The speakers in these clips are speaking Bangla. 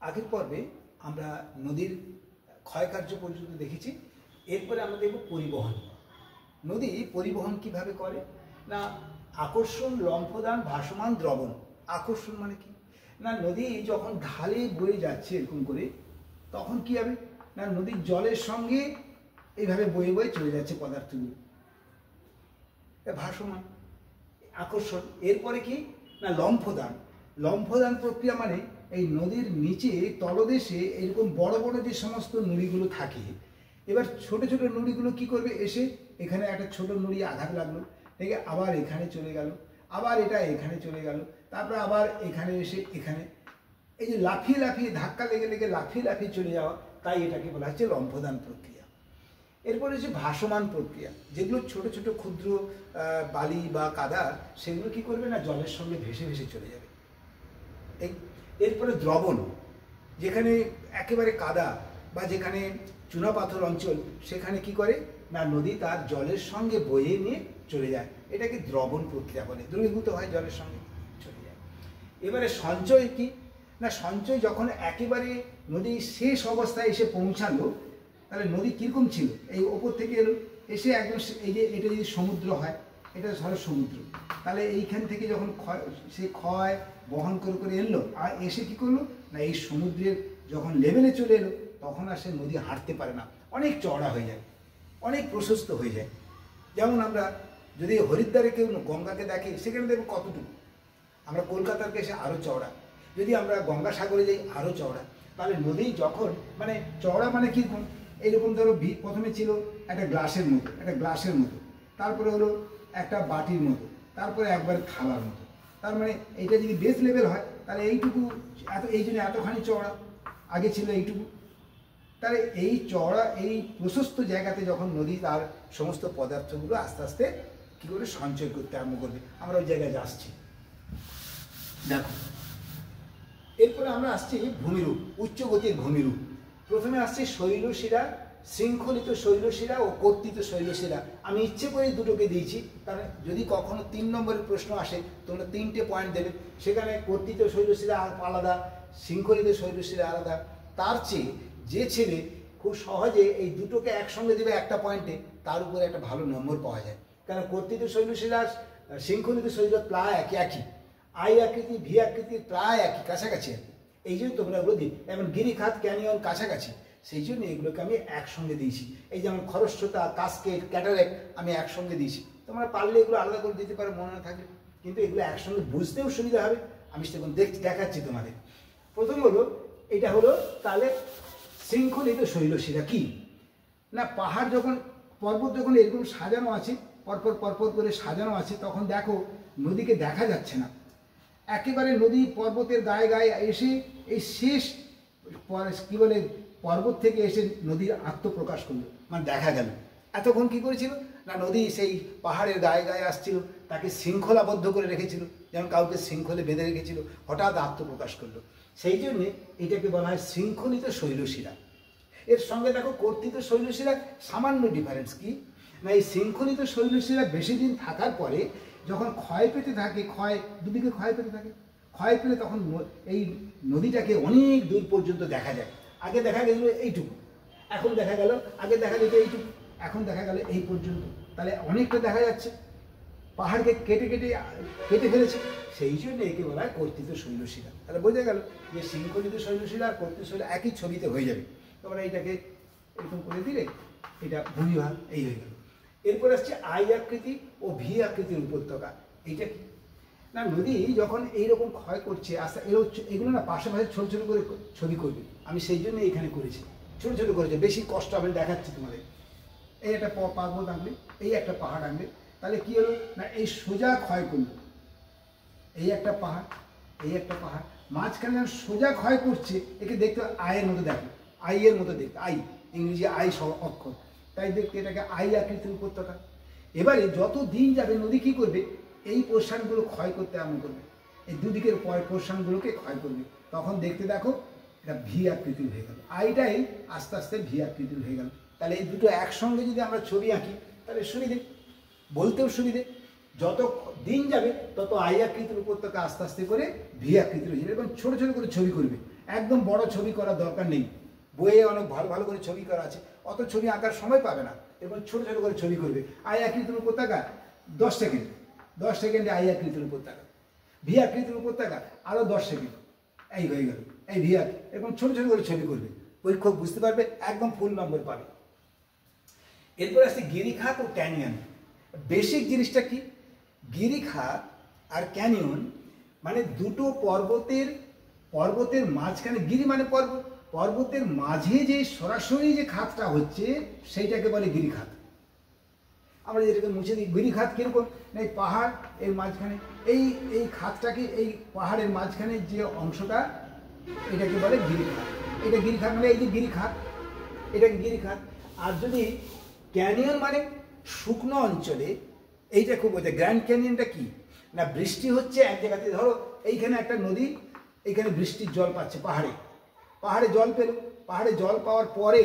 আগের পর্বে আমরা নদীর ক্ষয়কার্য পর্যন্ত দেখেছি। এরপরে আমরা দেখব পরিবহন। নদী পরিবহন কিভাবে করে না, আকর্ষণ, লম্ফদান, ভাসমান, দ্রবণ। আকর্ষণ মানে কি না, নদী যখন ঢালে বয়ে যাচ্ছে এরকম করে, তখন কি হবে না, নদীর জলের সঙ্গে এইভাবে বয়ে বয়ে চলে যাচ্ছে পদার্থগুলো, ভাসমান, আকর্ষণ। এরপরে কি না, লম্ফদান। লম্ফদান প্রক্রিয়া মানে এই নদীর নিচে তলদেশে এরকম বড় বড় যে সমস্ত নুড়িগুলো থাকে, এবার ছোট ছোট নুড়িগুলো কি করবে, এসে এখানে একটা ছোট নুড়ি আঘাত লাগলো, দেখে আবার এখানে চলে গেল, আবার এটা এখানে চলে গেল, তারপরে আবার এখানে এসে এখানে, এই যে লাফিয়ে লাফিয়ে ধাক্কা লেগে লেগে লাফিয়ে লাফিয়ে চলে যাওয়া, তাই এটাকে বলা হচ্ছে লম্ফদান প্রক্রিয়া। এরপরে হচ্ছে ভাসমান প্রক্রিয়া, যেগুলো ছোট ছোট ক্ষুদ্র বালি বা কাদা, সেগুলো কি করবে না, জলের সঙ্গে ভেসে ভেসে চলে যাবে। এরপরে দ্রবণ, যেখানে একেবারে কাদা বা যেখানে চুনাপাথর অঞ্চল, সেখানে কি করে না, নদী তার জলের সঙ্গে বয়ে নিয়ে চলে যায়, এটাকে দ্রবণ প্রক্রিয়া বলে, দ্রবীভূত হয়, জলের সঙ্গে চলে যায়। এবারে সঞ্চয় কি না, সঞ্চয় যখন একেবারে নদী শেষ অবস্থায় এসে পৌঁছালো, তাহলে নদী কীরকম ছিল, এই ওপর থেকে এলো, এসে একদম এই যে এটা যদি সমুদ্র হয়, এটা ধরো সমুদ্র, তাহলে এইখান থেকে যখন ক্ষয় বহন করে করে এলো, আর এসে কি করলো না, এই সমুদ্রের যখন লেভেলে চলে এলো, তখন আর সে নদী হাঁটতে পারে না, অনেক চওড়া হয়ে যায়, অনেক প্রশস্ত হয়ে যায়। যেমন আমরা যদি হরিদ্বারে কেউ গঙ্গাকে দেখি, সেখানে দেখবো কতটুকু, আমরা কলকাতার কেসে আরও চওড়া, যদি আমরা গঙ্গাসাগরে যাই আরও চওড়া। তাহলে নদী যখন মানে চওড়া মানে কীরকম, এইরকম ধরো প্রথমে ছিল একটা গ্লাসের মতো, তারপরে হলো একটা বাটির মতো, তারপরে একবার থালার মতো। তার মানে এইটা যদি বেস লেভেল হয়, তাহলে এইটুকু এই জন্য এতখানি চওড়া, আগে ছিল এইটুকু। তাহলে এই চওড়া, এই প্রশস্ত জায়গাতে যখন নদী তার সমস্ত পদার্থগুলো আস্তে আস্তে কী করে সঞ্চয় করতে আরম্ভ করবে, আমরা ওই জায়গায় যাচ্ছি। দেখো, এরপরে আমরা আসছি ভূমিরূপ, উচ্চ গতির ভূমিরূপ। প্রথমে আসছে শৈলশিরা, শৃঙ্খলিত শৈলশিরা ও কর্তিত শৈলশিরা। আমি ইচ্ছে করে দুটোকে দিয়েছি, কারণ যদি কখনো 3 নম্বরের প্রশ্ন আসে, তোমরা 3টে পয়েন্ট দেবে, সেখানে কর্তিত শৈলশিরা আলাদা, শৃঙ্খলিত শৈলশিরা আলাদা। তার চেয়ে যে ছেলে খুব সহজে এই দুটোকে একসঙ্গে দেবে একটা পয়েন্টে, তার উপরে একটা ভালো নম্বর পাওয়া যায়। কারণ কর্তিত শৈলশিরা, শৃঙ্খলিত শৈলশিরা প্রায় একই, আই আকৃতি ভি আকৃতির প্রায় একই, কাছাকাছি আর কি। এই জন্য তোমরা এগুলো দিই, এবং গিরিখাত, ক্যানিয়ন কাছাকাছি, সেই জন্য এগুলোকে আমি একসঙ্গে দিয়েছি। এই যেমন খরস্রোতা, কাস্কেড, ক্যাটারেক্ট আমি একসঙ্গে দিয়েছি। তোমরা পারলে এগুলো আলাদা করে দিতে পারো মনে না থাকলে, কিন্তু এগুলো একসঙ্গে বুঝতেও সুবিধা হবে। আমি সেরকম দেখাচ্ছি তোমাদের। প্রথম হলো, এটা হলো তাহলে শৃঙ্খলিত শৈলশিরা কি না, পাহাড় যখন, পর্বত যখন এরকম সাজানো আছে, পরপর পরপর করে সাজানো আছে, তখন দেখো নদীকে দেখা যাচ্ছে না, একেবারে নদী পর্বতের গায়ে গায়ে এসে এই শেষ কি বলে পর্বত থেকে এসে নদীর আত্মপ্রকাশ করলো, মানে দেখা গেল। এতক্ষণ কি করেছিল না, নদী সেই পাহাড়ের গায়ে গায়ে আসছিল, তাকে শৃঙ্খলাবদ্ধ করে রেখেছিল, যেমন কাউকে শৃঙ্খলে বেঁধে রেখেছিল, হঠাৎ আত্মপ্রকাশ করলো। সেই জন্যে এটাকে বলা হয় শৃঙ্খলিত শৈলশিরা। এর সঙ্গে দেখো কর্তিত শৈলশিরা সামান্য ডিফারেন্স কি না, এই শৃঙ্খলিত শৈলশিরা বেশি দিন থাকার পরে যখন ক্ষয় পেতে থাকে, দুদিকে ক্ষয় পেতে থাকে, ক্ষয় পেলে তখন এই নদীটাকে অনেক দূর পর্যন্ত দেখা যায়। আগে দেখা গেল এইটুকু, এখন দেখা গেল, আগে দেখা যেত এইটুকু, এখন দেখা গেল এই পর্যন্ত, তাহলে অনেকটা দেখা যাচ্ছে, পাহাড়কে কেটে কেটে কেটে ফেলেছে। সেই জন্য একে বলা হয় কর্তিত শৈলশিরা। তাহলে বোঝা গেল যে শৃঙ্খলিত শৈলশিরা আর কর্তিত শৈল একই ছবিতে হয়ে যাবে। তোমরা এইটাকে এরকম করে দিলে এটা ভূমিভাগ এই হয়ে গেল। এরপর আসছে আই আকৃতি ও ভি আকৃতির উপত্যকা। এইটা কি না, নদী যখন এইরকম ক্ষয় করছে আস্তে, এগুলো না পাশে পাশে ছোট ছোট করে ছবি করবে, আমি সেই জন্য এখানে করেছি, ছোট ছোট করেছে, বেশি কষ্ট আমি দেখাচ্ছি তোমাদের। এই একটা পর্বত আঁকলে, এই একটা পাহাড় আঁকলে, তাহলে কি হলো না, এই সোজা ক্ষয় করলো, এই একটা পাহাড়, এই একটা পাহাড়, মাঝখানে যখন সোজা ক্ষয় করছে, একে দেখতে আয়ের মতো দেখো, আই এর মতো দেখতে, আই ইংরেজি আই অক্ষর, তাই দেখতে এটাকে আই আকৃতির উপত্যকা। এবারে যত দিন যাবে নদী কি করবে, এই পোর্শনগুলো ক্ষয় করতে আরম্ভ করবে, এই দুদিকের পোর্শনগুলোকে ক্ষয় করবে, তখন দেখতে দেখো এটা ভি আকৃতির হয়ে গেল, আইটাই আস্তে আস্তে ভি আকৃতির হয়ে গেল। তাহলে এই দুটো একসঙ্গে যদি আমরা ছবি আঁকি, তাহলে সুবিধে, বলতেও সুবিধে, যত দিন যাবে তত আই আকৃতির উপত্যকা আস্তে আস্তে করে ভি আকৃতির হয়ে যাবে, এবং ছোট ছোট করে ছবি করবে, একদম বড় ছবি করার দরকার নেই, বইয়ে অনেক ভালো ভালো করে ছবি করা আছে, অত ছবি আঁকার সময় পাবে না, এরপর ছোট ছোট করে ছবি করবে। আই আকৃতির উপত্যকা 10 সেকেন্ড, 10 সেকেন্ডে আই আকৃতির উপত্যকা, ভি আকৃতির উপত্যকা আরও 10 সেকেন্ড, এই হয়ে গেল এই ভি আকৃতি। এরকম ছোট ছোট করে ছবি করবে, পরীক্ষক বুঝতে পারবে, একদম ফুল নম্বর পাবে। এরপর আসছে গিরিখাত ও ক্যানিয়ন। বেসিক জিনিসটা কি, গিরিখাত আর ক্যানিয়ন মানে দুটো পর্বতের মাঝখানে, গিরি মানে পর্বত, পর্বতের মাঝে যে সরাসরি যে খাতটা হচ্ছে সেইটাকে বলে গিরিখাত। আমরা যেটাকে মুছে দিই, গিরিখাত কিরকম না, এই পাহাড় এর মাঝখানে এই খাতটাকে, এই পাহাড়ের মাঝখানে যে অংশটা এটাকে বলে গিরিখাত। এটা গিরিখাত মানে এই যে গিরিখাত, এটাকে গিরিখাত। আর যদি ক্যানিয়ন মানে শুকনো অঞ্চলে, এইটা খুব বোঝে। গ্র্যান্ড ক্যানিয়নটা কি না, বৃষ্টি হচ্ছে এক জায়গাতে, ধরো এইখানে একটা নদী, এইখানে বৃষ্টির জল পাচ্ছে, পাহাড়ে জল পেল, পাহাড়ে জল পাওয়ার পরে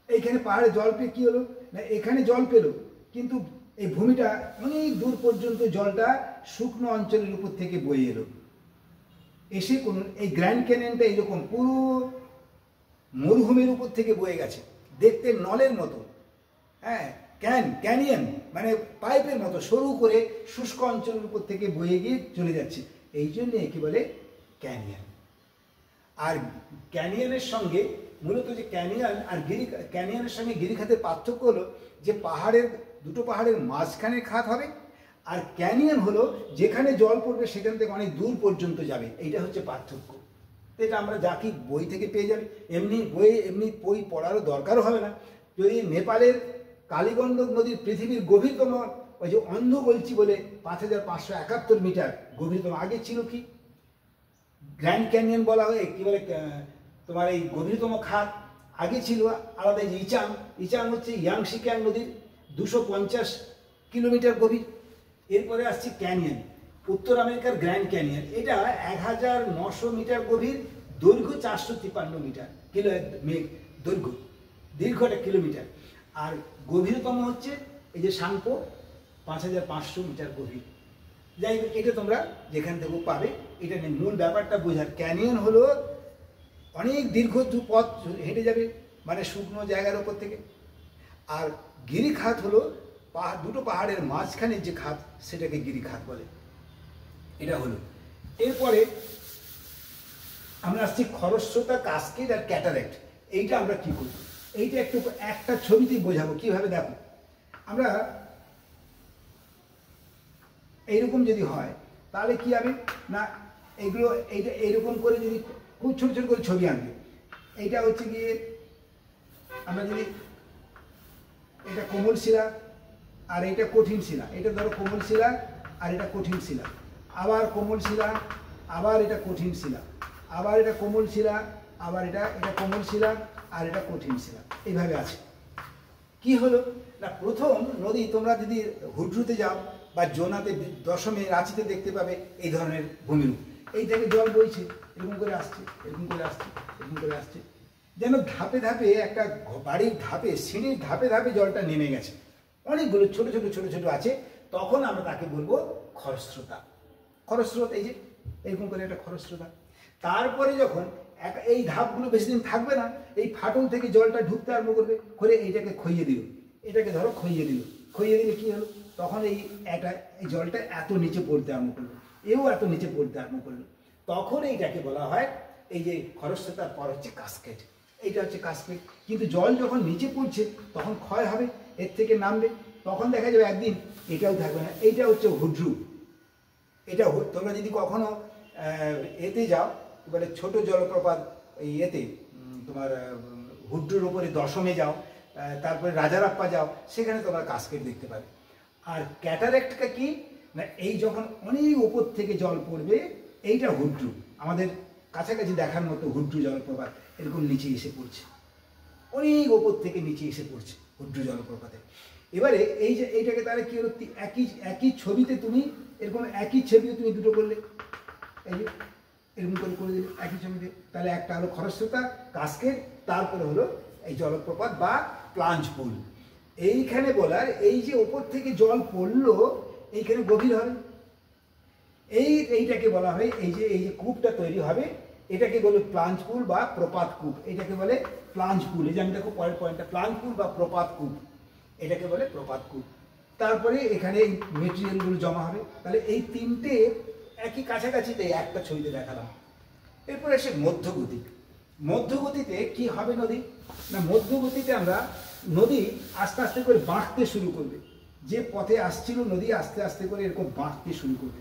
এইখানে পাহাড়ে জল পেয়ে কি হলো না, এখানে জল পেল, কিন্তু এই ভূমিটা অনেক দূর পর্যন্ত জলটা শুকনো অঞ্চলের উপর থেকে বয়ে এলো, এসে কোন এই গ্র্যান্ড ক্যানিয়নটা এইরকম পুরো মরুভূমির উপর থেকে বয়ে গেছে, দেখতে নলের মতো। হ্যাঁ, ক্যানিয়ন মানে পাইপের মতো সরু করে শুষ্ক অঞ্চলের উপর থেকে বয়ে গিয়ে চলে যাচ্ছে, এই জন্য একে বলে ক্যানিয়ন। আর ক্যানিয়নের সঙ্গে মূলত যে ক্যানিয়ন আর ক্যানিয়নের সঙ্গে গিরিখাতের পার্থক্য হলো যে দুটো পাহাড়ের মাঝখানে খাত হবে, আর ক্যানিয়ন হলো যেখানে জল পড়বে সেখান থেকে অনেক দূর পর্যন্ত যাবে, এইটা হচ্ছে পার্থক্য। এটা আমরা যা কি বই থেকে পেয়ে যাবে, এমনি বই পড়ারও দরকারও হবে না। যদি নেপালের কালীগণ্ডক নদীর পৃথিবীর গভীরতম, ওই যে অন্ধগলচি বলে 5571 মিটার গভীরতম, আগে ছিল কি গ্র্যান্ড ক্যানিয়ন বলা হয়, কি বলে তোমার এই গভীরতম খাত, আগে ছিল আলাদা। এই ইচাং হচ্ছে ইয়াংশিকিয়াং নদীর 250 কিলোমিটার গভীর। এরপরে আসছে ক্যানিয়ন, উত্তর আমেরিকার গ্র্যান্ড ক্যানিয়ন, এটা 1900 মিটার গভীর, দৈর্ঘ্য 453 মিটার, দীর্ঘটা কিলোমিটার। আর গভীরতম হচ্ছে এই যে সাংপো, 5500 মিটার গভীর। যাই হোক, এটা তোমরা যেখান থেকে পাবে, এটা নিয়ে মূল ব্যাপারটা বোঝার। ক্যানিয়ন হলো অনেক দীর্ঘ পথ হেঁটে যাবে, মানে শুকনো জায়গার ওপর থেকে। আর গিরিখাত হলো দুটো পাহাড়ের মাঝখানে যে খাত, সেটাকে গিরিখাত বলে। এটা হলো। এরপরে আমরা আসছি খরস্রোতা, কাসকেড আর ক্যাটারেক্ট। এইটা আমরা কি করব, এইটা একটা ছবিতেই বোঝাবো কিভাবে। দেখো, আমরা এইরকম যদি হয় তাহলে কি হবে না, এইগুলো এইটা এইরকম করে যদি খুব ছোট ছোট করে ছবি আনবে, এইটা হচ্ছে গিয়ে আমরা যদি এটা কোমল শিলা আর এটা কঠিন শিলা, এটা ধরো কোমল শিলা আর এটা কঠিন শিলা, আবার কোমল শিলা, আবার এটা কঠিন শিলা, আবার এটা কোমল শিলা, আবার এটা কোমল শিলা, আর এটা কঠিন শিলা, এইভাবে আছে। কি হলো না, প্রথম নদী তোমরা যদি হুড্রুতে যাও বা জোনাতে, দশমে, রাঁচিতে দেখতে পাবে এই ধরনের ভূমিরূপ। এই থেকে জল বইছে, এরকম করে আসছে, এরকম করে আসছে, এরকম করে আসছে, যেন ধাপে ধাপে একটা বাড়ির ধাপে, সিঁড়ির ধাপে ধাপে জলটা নেমে গেছে, অনেকগুলো ছোট ছোট ছোট ছোট আছে। তখন আমরা তাকে বলবো খরস্রোতা। খরস্রোত এই যে এরকম করে একটা খরস্রোতা। তারপরে যখন এই ধাপগুলো বেশি দিন থাকবে না, এই ফাটল থেকে জলটা ঢুকতে আরম্ভ করবে, করে এইটাকে খইয়ে দিল, এটাকে ধরো খইয়ে দিলে কি হলো, তখন এই জলটা এত নিচে পড়তে আরম্ভ করলো, এও এত নিচে পড়তে আরম্ভ করলো, তখন এইটাকে বলা হয়, এই যে খরস্রোতার পর হচ্ছে কাসকেড। এইটা হচ্ছে কাসকেড। কিন্তু জল যখন নিচে পড়ছে তখন ক্ষয় হবে, এর থেকে নামবে, তখন দেখা যাবে একদিন এটাও থাকবে না। এইটা হচ্ছে হুড্রু। এটা তোমরা যদি কখনো এতে যাও, বলে ছোট জলপ্রপাত, এই এতে তোমার হুড্রুর ওপরে দশমে যাও, তারপরে রাজারাপ্পা যাও, সেখানে তোমরা কাসকেড দেখতে পাবে। আর ক্যাটারেক্টটা কি না, এই যখন অনেক উপর থেকে জল পড়বে, এইটা হুড্রু, আমাদের কাছাকাছি দেখার মতো হুড্রু জলপ্রপাত এরকম নিচে এসে পড়ছে, অনেক ওপর থেকে নিচে এসে পড়ছে হুড্রু জলপ্রপাতে। এবারে এই যে এইটাকে তাহলে কি হলো, একই ছবিতে তুমি এরকম একই ছবিতে তুমি দুটো করলে, এই যে এরকম করে দিলে একই ছবিতে, তাহলে একটা হলো খরস্রোতা, কাসকেড, তারপরে হলো এই জলপ্রপাত বা প্লাঞ্জ পুল। এইখানে বলার এই যে ওপর থেকে জল পড়লো এইখানে গভীর হবে, এইটাকে বলা হয় এই যে কূপটা তৈরি হবে এটাকে বলে প্লাঞ্জ পুল বা প্রপাত কূপ। এটাকে বলে প্লাঞ্জ পুল। এই যে আমি দেখো পরের পয়েন্টটা, প্লাঞ্জ পুল বা প্রপাত কূপ, এটাকে বলে প্রপাত কূপ। তারপরে এখানে এই মেটেরিয়ালগুলো জমা হবে। তাহলে এই তিনটে একই কাছাকাছিতে একটা ছবিতে দেখালাম। এরপরে এসে মধ্যগতি। মধ্যগতিতে কি হবে নদী না, মধ্যগতিতে আমরা নদী আস্তে আস্তে করে বাঁকতে শুরু করবে। যে পথে আসছিল নদী আস্তে আস্তে করে এরকম বাঁকতে শুরু করবে,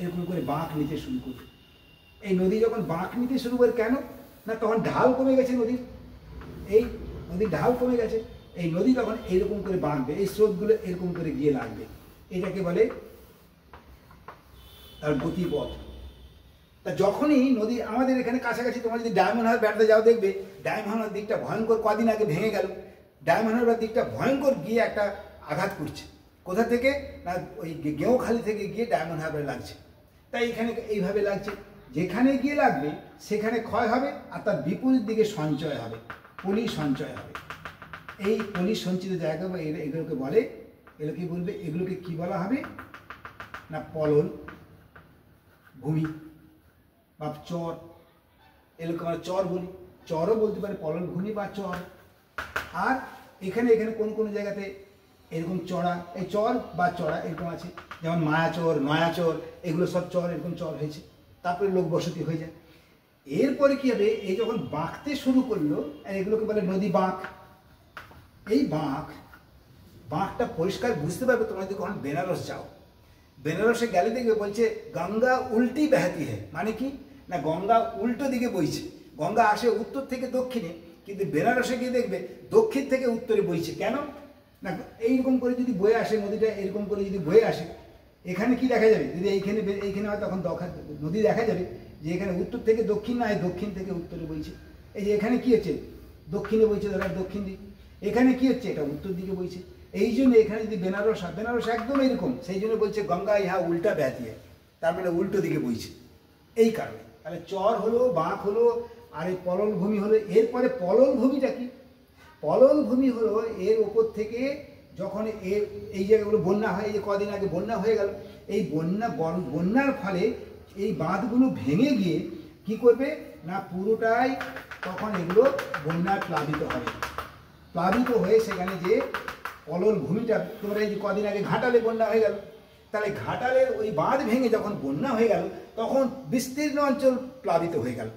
এরকম করে বাঁক নিতে শুরু করবে। এই নদী যখন বাঁক নিতে শুরু করে কেন না, তখন ঢাল কমে গেছে নদীর, এই নদীর ঢাল কমে গেছে, এই নদী তখন এরকম করে বাঁকবে, এই স্রোতগুলো এরকম করে গিয়ে লাগবে। এটাকে বলে তার গতিপথ। তা যখনই নদী আমাদের এখানে কাছাকাছি, তোমার যদি ডায়মন্ড হারবার বেড়াতে যাও দেখবে ডায়মন্ড হারবার দিকটা ভয়ঙ্কর, কদিন আগে ভেঙে গেল। ডায়মন্ড হারবার দিকটা ভয়ঙ্কর গিয়ে একটা আঘাত করছে, কোথা থেকে না ওই গেঁওখালি থেকে গিয়ে ডায়মন্ড হারবারে লাগছে। তাই এখানে এইভাবে লাগছে, যেখানে গিয়ে লাগবে সেখানে ক্ষয় হবে আর তার বিপরীত দিকে সঞ্চয় হবে, পলি সঞ্চয় হবে। এই পলি সঞ্চিত জায়গা বা এগুলোকে বলে, এগুলোকে বলবে, এগুলোকে কি বলা হবে না পলল ভূমি বা চর। এগুলোকে আমরা চর বলি, চরও বলতে পারে, পলল ভূমি বা চর। আর এখানে এখানে কোন কোন জায়গাতে এরকম চড়া, এই চর বা চড়া এরকম আছে, যেমন মায়াচর, নয়াচর, এগুলো সব চর, এরকম চর হয়েছে। তারপরে লোক বসতি হয়ে যায়। এরপরে কি হবে, এই যখন বাঁকতে শুরু করলো, এগুলোকে বলে নদী বাঁক। এই বাঁকটা পরিষ্কার বুঝতে পারবে তোমরা যদি কখন বেনারস যাও। বেনারসে গেলে দেখবে বলছে গঙ্গা উল্টি বেহাতি হয়, মানে কি না গঙ্গা উল্টো দিকে বইছে। গঙ্গা আসে উত্তর থেকে দক্ষিণে, কিন্তু বেনারসে গিয়ে দেখবে দক্ষিণ থেকে উত্তরে বইছে। কেন না এইরকম করে যদি বয়ে আসে নদীটা, এরকম করে যদি বয়ে আসে, এখানে কি দেখা যাবে, যদি এইখানে হয় তখন নদী দেখা যাবে যে এখানে উত্তর থেকে দক্ষিণ না হয় দক্ষিণ থেকে উত্তরে বইছে। এই যে এখানে কি হচ্ছে, দক্ষিণে বইছে, ধরো দক্ষিণ দিক। এখানে কি হচ্ছে, এটা উত্তর দিকে বইছে। এই জন্য এখানে যদি বেনারস একদম এরকম, সেই জন্য বলছে গঙ্গা ইহা উল্টা ব্যাহতি হয়, তার মানে উল্টো দিকে বইছে। এই কারণে তাহলে চর হলো, বাঁক হলো, আর এই পলল ভূমি হলো। এরপরে পলল ভূমিটা কি, পলল ভূমি হলো এর ওপর থেকে যখন এই জায়গাগুলো বন্যা হয়, এই যে কদিন আগে বন্যা হয়ে গেল, এই বন্যার ফলে এই বাঁধগুলো ভেঙে গিয়ে কি করবে না পুরোটাই তখন এগুলো বন্যায় প্লাবিত হবে। প্লাবিত হয়ে সেখানে যে পলল ভূমিটা, তোমরা এই যে কদিন আগে ঘাটালে বন্যা হয়ে গেল, তাহলে ঘাটালের ওই বাঁধ ভেঙে যখন বন্যা হয়ে গেল তখন বিস্তীর্ণ অঞ্চল প্লাবিত হয়ে গেল।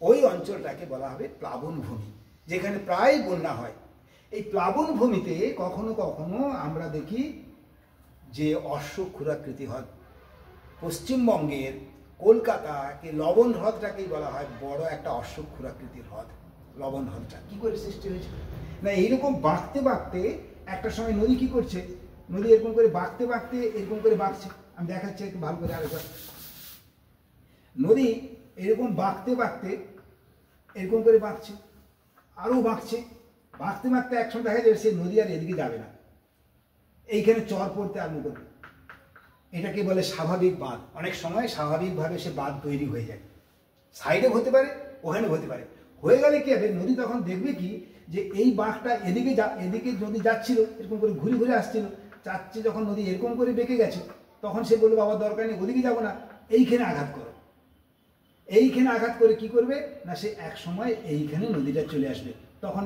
ওই অঞ্চলটাকে বলা হবে প্লাবন ভূমি, যেখানে প্রায় বন্যা হয়। এই প্লাবন ভূমিতে কখনো কখনো আমরা দেখি যে অশ্বক্ষুরাকৃতি হ্রদ। পশ্চিমবঙ্গের কলকাতাকে লবণ হ্রদটাকেই বলা হয় বড় একটা অশ্বক্ষুরাকৃতির হ্রদ। লবণ হ্রদটা কি করে সৃষ্টি হয়েছে না, এইরকম বাঁকতে বাঁকতে একটা সময় নদী কি করছে, নদী এরকম করে বাঁকতে বাঁকতে এরকম করে বাঁকছে। আমি দেখাচ্ছি একটু ভালো করে আরেকবার। নদী এরকম বাঁকতে বাঁকতে এরকম করে বাঁকছে, আরও বাঁকছে, বাঁকতে বাঁকতে একসময় দেখা যাবে সে নদী আর এদিকে যাবে না, এইখানে চর পড়তে আরম্ভ করবে। এটাকে বলে স্বাভাবিক বাঁধ। অনেক সময় স্বাভাবিকভাবে সে বাঁধ তৈরি হয়ে যায়, সাইডে হতে পারে, ওখানে হতে পারে। হয়ে গেলে কি হবে, নদী তখন দেখবে কি যে এই বাঁকটা এদিকে নদী যাচ্ছিল, এরকম করে ঘুরে ঘুরে আসছিল, যাচ্ছে যখন নদী এরকম করে বেঁকে গেছে, তখন সে বললো বাবা দরকার নেই, ওদিকে যাবো না, এইখানে আঘাত করো। এইখানে আঘাত করে কি করবে না সে এক সময় এইখানে নদীটা চলে আসবে, তখন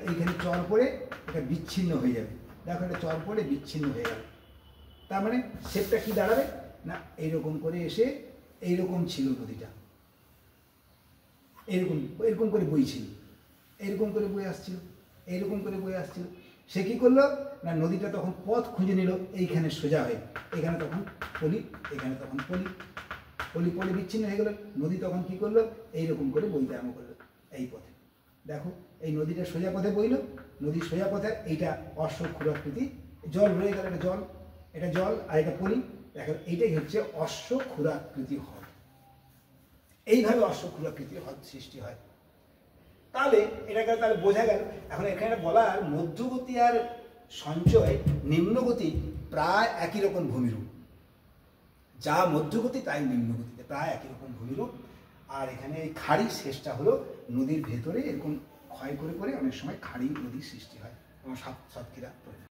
এইখানে চর পড়ে এটা বিচ্ছিন্ন হয়ে যাবে। দেখো এটা চর পড়ে বিচ্ছিন্ন হয়ে গেল, তার মানে শেপটা কি দাঁড়াবে না এইরকম করে এসে এইরকম ছিল নদীটা, এরকম এরকম করে বইছিল, এরকম করে বয়ে আসছিল, এইরকম করে বয়ে আসছিল। সে কি করলো না নদীটা তখন পথ খুঁজে নিল এইখানে সোজা হয়ে, এখানে তখন পলি, এখানে তখন পলি, পলি পলি বিচ্ছিন্ন হয়ে গেল। নদী তখন কি করলো এইরকম করে বইতে আরম্ভ করলো এই পথে। দেখো এই নদীটা সোজা পথে বইল, নদীর সোজা পথে এইটা অশ্বক্ষুরাকৃতি জল রয়ে গেল, এটা জল, এটা জল আর এটা পলি। দেখো এইটাই হচ্ছে অশ্বক্ষুরাকৃতি হ্রদ। এইভাবে অশ্বক্ষুরাকৃতি হ্রদ সৃষ্টি হয়। তাহলে এটাকে তাহলে বোঝা গেল। এখন এখানে বলার মধ্যগতি আর সঞ্চয় নিম্নগতি প্রায় একই রকম ভূমিরূপ, যা মধ্যগতি তাই নিম্নগতিতে প্রায় একই রকম ভূমিরূপ। আর এখানে এই খাড়ি শেষটা হলো নদীর ভেতরে এরকম ক্ষয় করে করে অনেক সময় খাড়ি নদীর সৃষ্টি হয়। এবং সাতক্ষীরা প্রয়োজন।